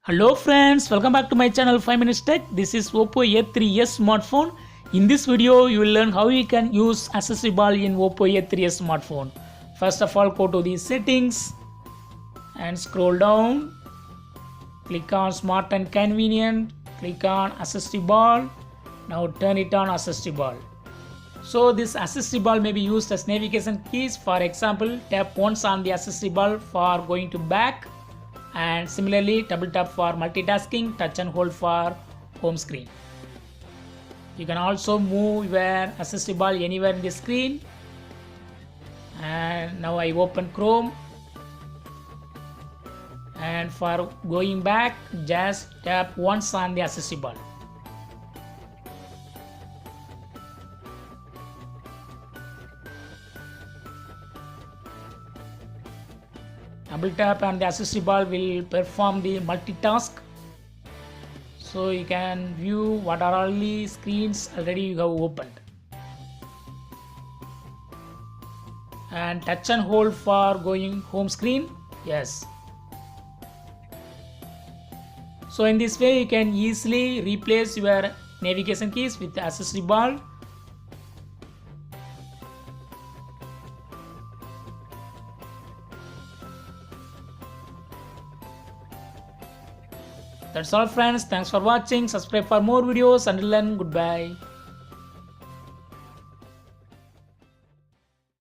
Hello friends, welcome back to my channel 5 Minutes Tech. This is Oppo A3S smartphone. In this video, you will learn how you can use Assistive Ball in Oppo A3S smartphone. First of all, go to the settings and scroll down. Click on Smart and Convenient. Click on Assistive Ball. Now turn it on Assistive Ball. So this Assistive Ball may be used as navigation keys. For example, tap once on the Assistive Ball for going to back. And similarly, double tap for multitasking, touch and hold for home screen. You can also move your Assistive Ball anywhere in the screen. And now I open Chrome. And for going back, just tap once on the Assistive Ball. Double tap and the Assistive Ball will perform the multitask. So you can view what are all the screens already you have opened. And touch and hold for going home screen. Yes. So in this way you can easily replace your navigation keys with the Assistive Ball. That's all friends. Thanks for watching. Subscribe for more videos. Until then, goodbye.